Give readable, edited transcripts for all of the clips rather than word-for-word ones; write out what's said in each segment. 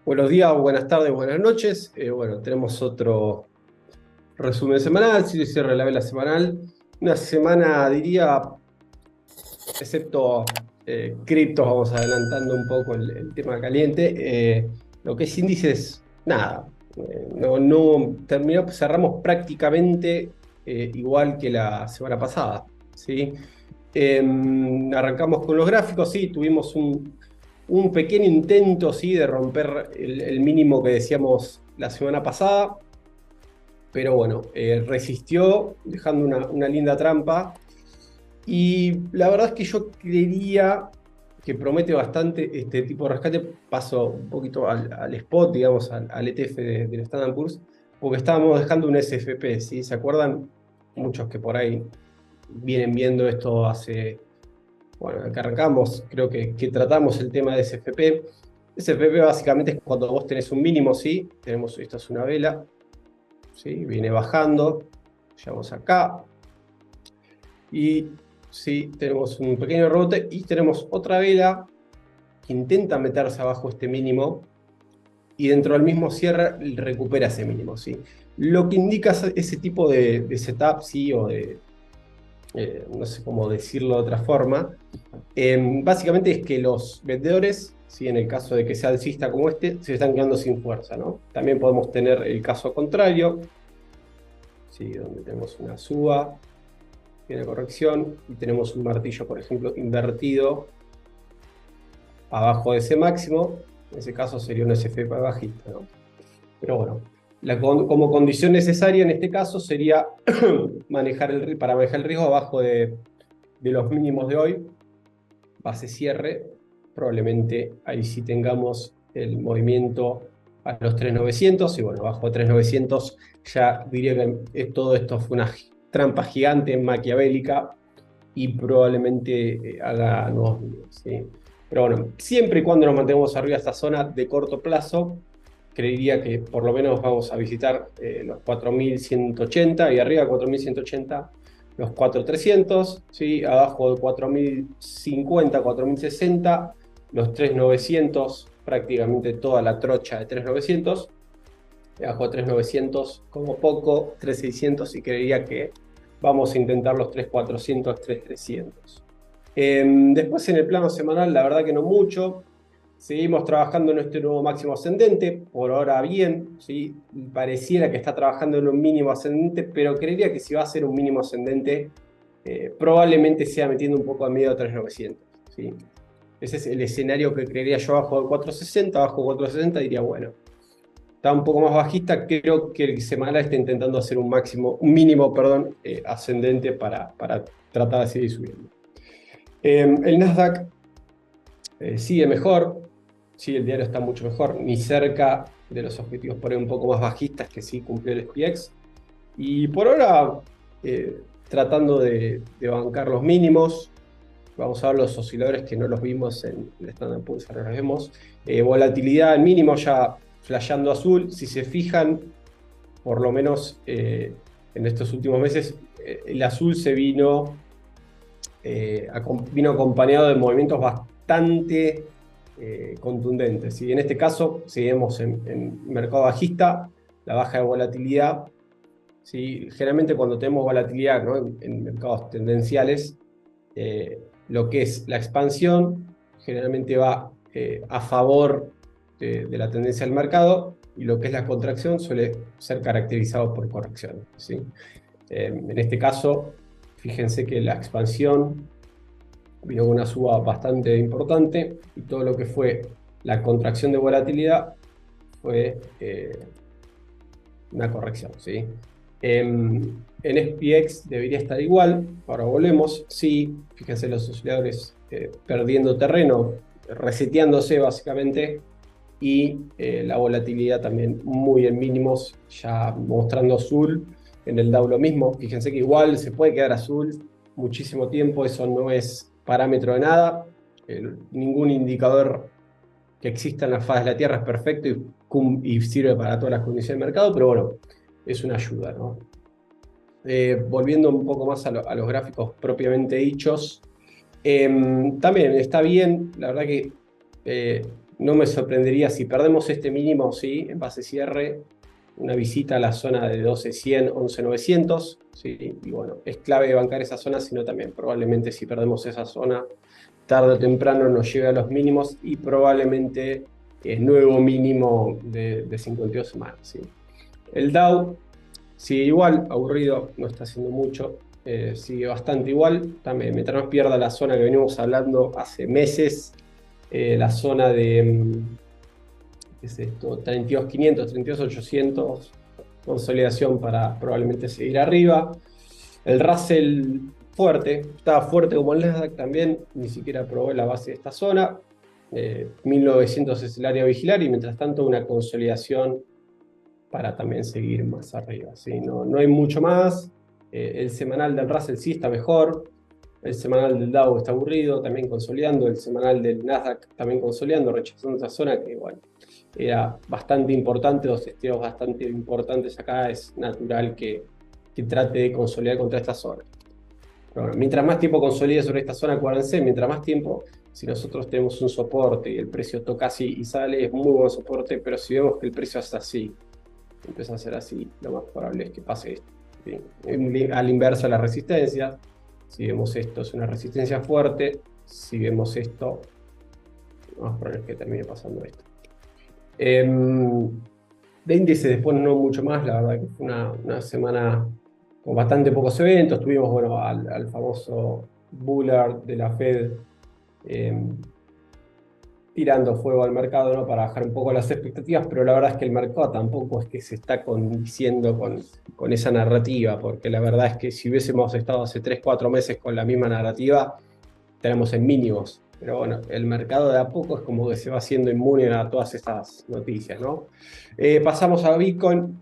Buenos días, buenas tardes, buenas noches. Bueno, tenemos otro resumen semanal, sí, cierre de la vela semanal. Una semana, diría, excepto criptos, vamos adelantando un poco el tema caliente. Lo que es índices, nada. No terminó, cerramos prácticamente igual que la semana pasada, ¿sí? Arrancamos con los gráficos, sí, tuvimos un pequeño intento, sí, de romper el mínimo que decíamos la semana pasada, pero bueno, resistió, dejando una linda trampa. Y la verdad es que yo creería que promete bastante este tipo de rescate. Paso un poquito al spot, digamos, al ETF del Standard Poor's, porque estábamos dejando un SFP, ¿sí? ¿Se acuerdan? Muchos que por ahí vienen viendo esto hace, bueno, que arrancamos, creo que tratamos el tema de SFP. SFP básicamente es cuando vos tenés un mínimo, ¿sí? Tenemos, esta es una vela, ¿sí? Viene bajando, llegamos acá, y sí, tenemos un pequeño rebote y tenemos otra vela que intenta meterse abajo este mínimo y dentro del mismo cierre recupera ese mínimo, ¿sí? Lo que indica ese tipo de setup, ¿sí? O de, no sé cómo decirlo de otra forma, básicamente es que los vendedores, ¿sí? En el caso de que sea alcista como este, se están quedando sin fuerza, ¿no? También podemos tener el caso contrario, ¿sí? Donde tenemos una suba, tiene corrección y tenemos un martillo, por ejemplo, invertido abajo de ese máximo. En ese caso sería un SFP bajista, ¿no? Pero bueno, como condición necesaria en este caso sería para manejar el riesgo abajo de los mínimos de hoy, base cierre. Probablemente ahí sí tengamos el movimiento a los 3.900 y bueno, bajo de 3.900 ya diría que todo esto fue una trampa gigante maquiavélica y probablemente haga nuevos mínimos, ¿sí? Pero bueno, siempre y cuando nos mantengamos arriba de esta zona de corto plazo, creería que por lo menos vamos a visitar los 4.180 y arriba de 4.180 los 4.300, ¿sí? Abajo de 4.050, 4.060, los 3.900, prácticamente toda la trocha de 3.900, abajo de 3.900 como poco, 3.600 y creería que vamos a intentar los 3.400, 3.300. Después en el plano semanal, la verdad que no mucho. Seguimos trabajando en nuestro nuevo máximo ascendente, por ahora bien, ¿sí? Pareciera que está trabajando en un mínimo ascendente, pero creería que si va a ser un mínimo ascendente, probablemente sea metiendo un poco a medio de 3.900, ¿sí? Ese es el escenario que creería yo abajo de 460, abajo de 460 diría, bueno, está un poco más bajista, creo que el semanal está intentando hacer un mínimo, perdón, ascendente para tratar de seguir subiendo. El Nasdaq sigue mejor, sí, el diario está mucho mejor, ni cerca de los objetivos por ahí un poco más bajistas que sí cumplió el SPX. Y por ahora, tratando de bancar los mínimos, vamos a ver los osciladores que no los vimos en el Standard Poor's, ahora los vemos. Volatilidad al mínimo ya flasheando azul, si se fijan, por lo menos en estos últimos meses, el azul se vino acompañado de movimientos bastante contundentes. Y en este caso, seguimos en mercado bajista, la baja de volatilidad. ¿Sí? Generalmente cuando tenemos volatilidad, ¿no? en mercados tendenciales, lo que es la expansión generalmente va a favor de la tendencia del mercado y lo que es la contracción suele ser caracterizado por correcciones, ¿sí? En este caso, fíjense que la expansión vino con una suba bastante importante y todo lo que fue la contracción de volatilidad fue una corrección, ¿sí? En SPX debería estar igual, ahora volvemos, sí, fíjense los osciladores perdiendo terreno, reseteándose básicamente, y la volatilidad también muy en mínimos, ya mostrando azul. En el Dow lo mismo, fíjense que igual se puede quedar azul muchísimo tiempo, eso no es parámetro de nada, ningún indicador que exista en la faz de la Tierra es perfecto y sirve para todas las condiciones de mercado, pero bueno, es una ayuda, ¿no? Volviendo un poco más a los gráficos propiamente dichos, también está bien, la verdad que no me sorprendería si perdemos este mínimo, sí, en base cierre, una visita a la zona de 12.100, 11.900, sí, y bueno, es clave bancar esa zona, sino también probablemente si perdemos esa zona, tarde o temprano nos llegue a los mínimos y probablemente nuevo mínimo de 52 semanas, sí. El Dow sigue igual, aburrido, no está haciendo mucho, sigue bastante igual, también mientras no pierda la zona que venimos hablando hace meses, la zona de, ¿qué es esto? 32.500, 32.800, consolidación para probablemente seguir arriba. El Russell fuerte, estaba fuerte como el Nasdaq también, ni siquiera probó la base de esta zona. 1900 es el área a vigilar y mientras tanto una consolidación para también seguir más arriba, ¿sí? No hay mucho más. El semanal del Russell sí está mejor. El semanal del Dow está aburrido, también consolidando. El semanal del Nasdaq también consolidando, rechazando esa zona que, bueno, era bastante importante, dos testeos bastante importantes acá. Es natural que trate de consolidar contra esta zona. Pero bueno, mientras más tiempo consolide sobre esta zona, acuérdense, mientras más tiempo, si nosotros tenemos un soporte y el precio toca así y sale, es muy buen soporte, pero si vemos que el precio hace así, empieza a ser así, lo más probable es que pase esto, ¿sí? Al inverso de la resistencia, si vemos esto es una resistencia fuerte, si vemos esto, lo más probable es que termine pasando esto. De índice después no mucho más, la verdad que fue una semana con bastante pocos eventos, tuvimos bueno, al famoso Bullard de la Fed, tirando fuego al mercado, ¿no? Para bajar un poco las expectativas, pero la verdad es que el mercado tampoco es que se está condiciendo con esa narrativa, porque la verdad es que si hubiésemos estado hace 3, 4 meses con la misma narrativa, tenemos en mínimos. Pero bueno, el mercado de a poco es como que se va haciendo inmune a todas estas noticias, ¿no? Pasamos a Bitcoin.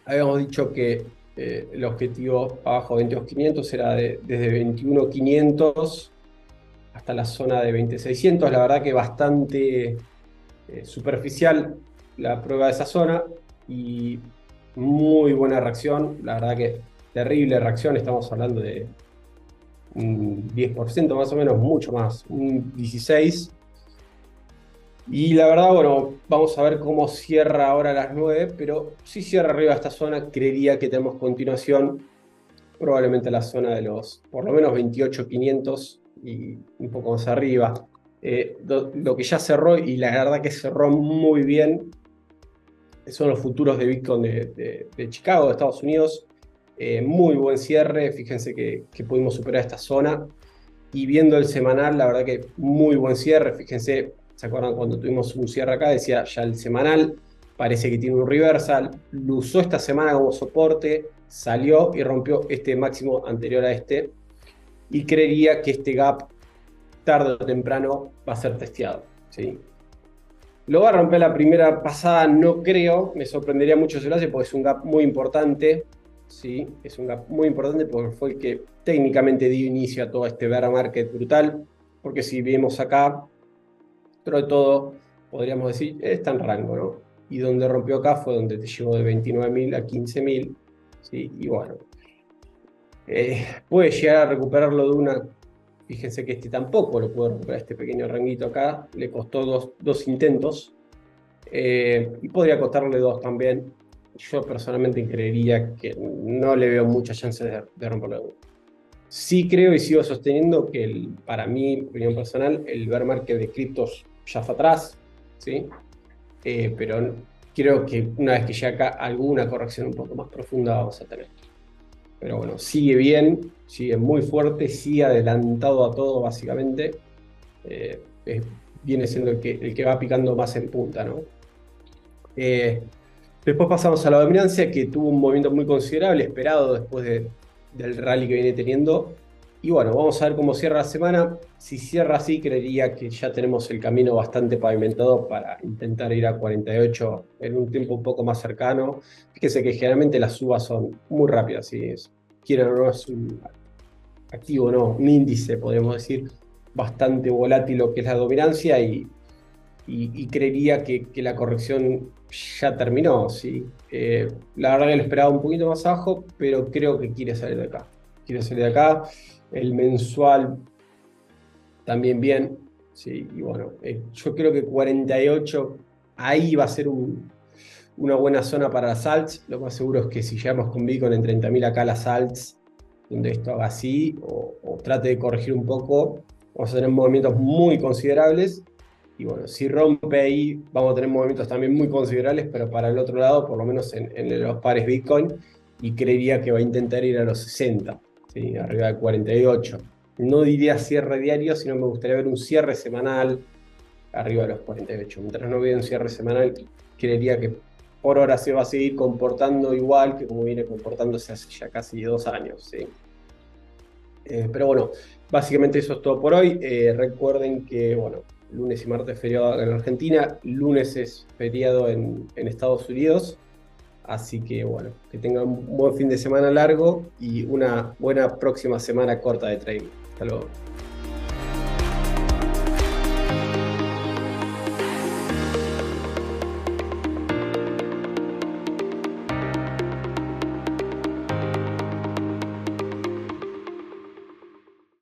Habíamos dicho que el objetivo abajo de 22.500 era desde 21.500 hasta la zona de 20.600. La verdad que bastante superficial la prueba de esa zona y muy buena reacción. La verdad que terrible reacción. Estamos hablando de un 10% más o menos, mucho más, un 16%. Y la verdad, bueno, vamos a ver cómo cierra ahora a las 9, pero si cierra arriba esta zona, creería que tenemos continuación, probablemente la zona de los, por lo menos 28.500 y un poco más arriba. Lo que ya cerró, y la verdad que cerró muy bien, son los futuros de Bitcoin de Chicago, de Estados Unidos. Muy buen cierre, fíjense que pudimos superar esta zona. Y viendo el semanal, la verdad que muy buen cierre. Fíjense, ¿se acuerdan cuando tuvimos un cierre acá? Decía ya el semanal, parece que tiene un reversal. Lo usó esta semana como soporte, salió y rompió este máximo anterior a este. Y creería que este gap, tarde o temprano, va a ser testeado, ¿sí? Lo va a romper la primera pasada, no creo. Me sorprendería mucho si lo hace porque es un gap muy importante. Sí, es un gap muy importante porque fue el que técnicamente dio inicio a todo este bear market brutal. Porque si vemos acá, pero de todo, podríamos decir, está en rango, ¿no? Y donde rompió acá fue donde te llevó de 29.000 a 15.000. ¿Sí? Y bueno, puede llegar a recuperarlo de una. Fíjense que este tampoco lo puede recuperar, este pequeño ranguito acá. Le costó dos intentos. Y podría costarle 2 también. Yo personalmente creería que no le veo muchas chances de romperlo de uno. Sí creo y sigo sosteniendo que para mi opinión personal, el bear market de criptos ya está atrás, ¿sí? Pero creo que una vez que llegue acá alguna corrección un poco más profunda vamos a tener. Pero bueno, sigue bien, sigue muy fuerte, sigue adelantado a todo básicamente. Viene siendo el que va picando más en punta, ¿no? Después pasamos a la dominancia, que tuvo un movimiento muy considerable, esperado después del rally que viene teniendo. Y bueno, vamos a ver cómo cierra la semana. Si cierra así, creería que ya tenemos el camino bastante pavimentado para intentar ir a 48 en un tiempo un poco más cercano. Fíjense que generalmente las subas son muy rápidas. Si quieren o no, es un activo, no, un índice, podemos decir, bastante volátil lo que es la dominancia y creería que la corrección ya terminó, ¿sí? La verdad que lo esperaba un poquito más abajo, pero creo que quiere salir de acá. Quiere salir de acá. El mensual también bien. Sí, y bueno, yo creo que 48 ahí va a ser una buena zona para las alts. Lo más seguro es que si llegamos con Bitcoin en 30.000 acá las alts, donde esto haga así o trate de corregir un poco, vamos a tener movimientos muy considerables. Y bueno, si rompe ahí, vamos a tener movimientos también muy considerables, pero para el otro lado, por lo menos en los pares Bitcoin, y creería que va a intentar ir a los 60, ¿sí? Arriba de 48. No diría cierre diario, sino me gustaría ver un cierre semanal arriba de los 48. Mientras no vea un cierre semanal, creería que por ahora se va a seguir comportando igual que como viene comportándose hace ya casi 2 años, ¿sí? Pero bueno, básicamente eso es todo por hoy. Recuerden que, bueno, lunes y martes feriado en Argentina, lunes es feriado en Estados Unidos. Así que, bueno, que tengan un buen fin de semana largo y una buena próxima semana corta de trading. Hasta luego.